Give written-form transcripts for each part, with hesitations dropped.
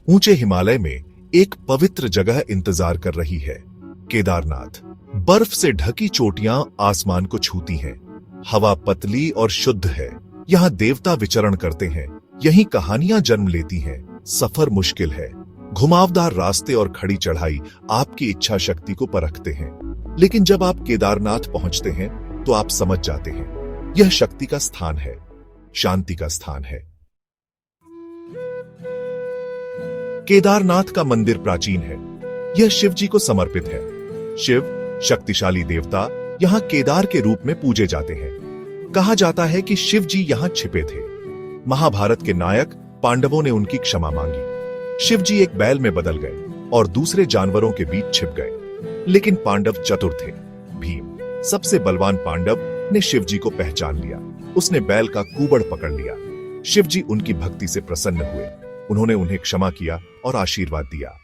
ऊंचे हिमालय में एक पवित्र जगह इंतजार कर रही है, केदारनाथ। बर्फ से ढकी चोटियां आसमान को छूती हैं। हवा पतली और शुद्ध है। यहाँ देवता विचरण करते हैं। यहीं कहानियां जन्म लेती हैं। सफर मुश्किल है। घुमावदार रास्ते और खड़ी चढ़ाई आपकी इच्छा शक्ति को परखते हैं। लेकिन जब आप केदारनाथ पहुंचते हैं तो आप समझ जाते हैं, यह शक्ति का स्थान है, शांति का स्थान है। केदारनाथ का मंदिर प्राचीन है। यह शिव जी को समर्पित है। शिव शक्तिशाली देवता यहाँ केदार के रूप में पूजे जाते हैं। कहा जाता है कि शिव जी यहाँ छिपे थे। महाभारत के नायक पांडवों ने उनकी क्षमा मांगी। शिव जी एक बैल में बदल गए और दूसरे जानवरों के बीच छिप गए। लेकिन पांडव चतुर थे। भीम, सबसे बलवान पांडव, ने शिव जी को पहचान लिया। उसने बैल का कूबड़ पकड़ लिया। शिव जी उनकी भक्ति से प्रसन्न हुए। उन्होंने उन्हें क्षमा किया और आशीर्वाद दिया।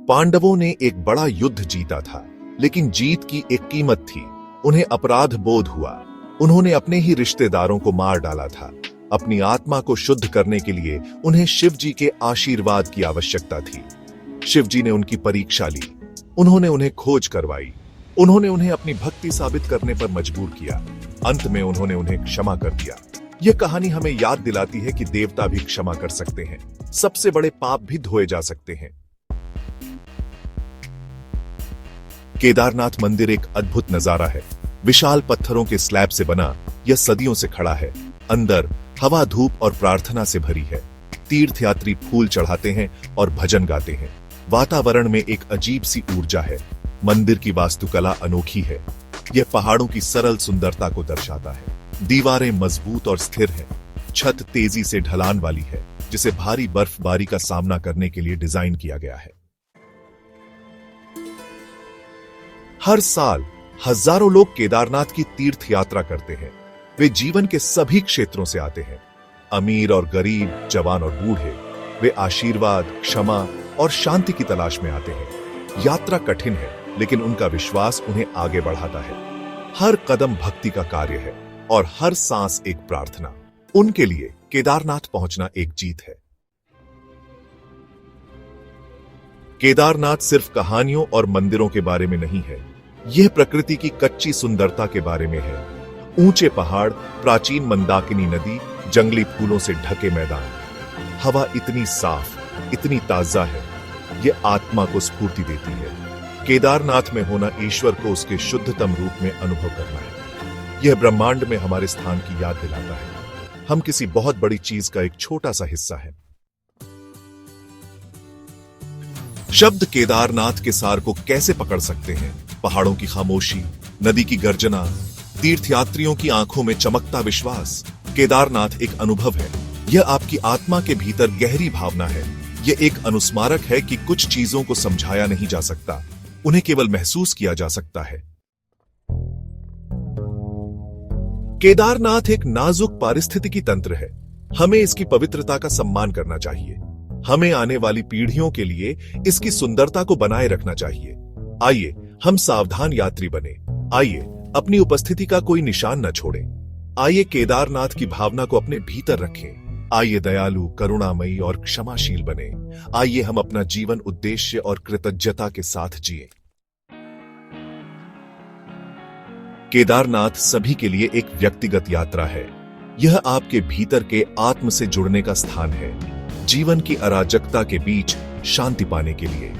पांडवों ने एक बड़ा युद्ध जीता था, लेकिन जीत की एक कीमत थी। उन्हें अपराध बोध हुआ। उन्होंने अपने ही रिश्तेदारों को मार डाला था। अपनी आत्मा को शुद्ध करने के लिए उन्हें शिव जी के आशीर्वाद की आवश्यकता थी। शिव जी ने उनकी परीक्षा ली। उन्होंने उन्हें खोज करवाई। उन्होंने उन्हें अपनी भक्ति साबित करने पर मजबूर किया। अंत में उन्होंने उन्हें क्षमा कर दिया। यह कहानी हमें याद दिलाती है कि देवता भी क्षमा कर सकते हैं। सबसे बड़े पाप भी धोए जा सकते हैं। केदारनाथ मंदिर एक अद्भुत नजारा है। विशाल पत्थरों के स्लैब से बना यह सदियों से खड़ा है। अंदर हवा, धूप और प्रार्थना से भरी है। तीर्थयात्री फूल चढ़ाते हैं और भजन गाते हैं। वातावरण में एक अजीब सी ऊर्जा है। मंदिर की वास्तुकला अनोखी है। यह पहाड़ों की सरल सुंदरता को दर्शाता है। दीवारें मजबूत और स्थिर हैं। छत तेजी से ढलान वाली है, जिसे भारी बर्फबारी का सामना करने के लिए डिजाइन किया गया है। हर साल हजारों लोग केदारनाथ की तीर्थ यात्रा करते हैं। वे जीवन के सभी क्षेत्रों से आते हैं। अमीर और गरीब, जवान और बूढ़े, वे आशीर्वाद, क्षमा और शांति की तलाश में आते हैं। यात्रा कठिन है, लेकिन उनका विश्वास उन्हें आगे बढ़ाता है। हर कदम भक्ति का कार्य है और हर सांस एक प्रार्थना। उनके लिए केदारनाथ पहुंचना एक जीत है। केदारनाथ सिर्फ कहानियों और मंदिरों के बारे में नहीं है। यह प्रकृति की कच्ची सुंदरता के बारे में है। ऊंचे पहाड़, प्राचीन मंदाकिनी नदी, जंगली फूलों से ढके मैदान। हवा इतनी साफ, इतनी ताजा है, यह आत्मा को स्फूर्ति देती है। केदारनाथ में होना ईश्वर को उसके शुद्धतम रूप में अनुभव करना है। यह ब्रह्मांड में हमारे स्थान की याद दिलाता है। हम किसी बहुत बड़ी चीज का एक छोटा सा हिस्सा है। शब्द केदारनाथ के सार को कैसे पकड़ सकते हैं? पहाड़ों की खामोशी, नदी की गर्जना, तीर्थयात्रियों की आंखों में चमकता विश्वास। केदारनाथ एक अनुभव है। यह आपकी आत्मा के भीतर गहरी भावना है। यह एक अनुस्मारक है कि कुछ चीजों को समझाया नहीं जा सकता, उन्हें केवल महसूस किया जा सकता है। केदारनाथ एक नाजुक पारिस्थितिकी तंत्र है। हमें इसकी पवित्रता का सम्मान करना चाहिए। हमें आने वाली पीढ़ियों के लिए इसकी सुंदरता को बनाए रखना चाहिए। आइए हम सावधान यात्री बने। आइए अपनी उपस्थिति का कोई निशान न छोड़ें। आइए केदारनाथ की भावना को अपने भीतर रखें। आइए दयालु, करुणामयी और क्षमाशील बने। आइए हम अपना जीवन उद्देश्य और कृतज्ञता के साथ जिएं। केदारनाथ सभी के लिए एक व्यक्तिगत यात्रा है। यह आपके भीतर के आत्म से जुड़ने का स्थान है, जीवन की अराजकता के बीच शांति पाने के लिए।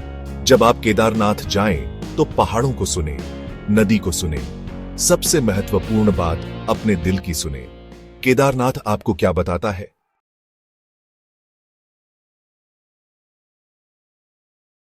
जब आप केदारनाथ जाएं, तो पहाड़ों को सुने, नदी को सुने, सबसे महत्वपूर्ण बात, अपने दिल की सुने। केदारनाथ आपको क्या बताता है?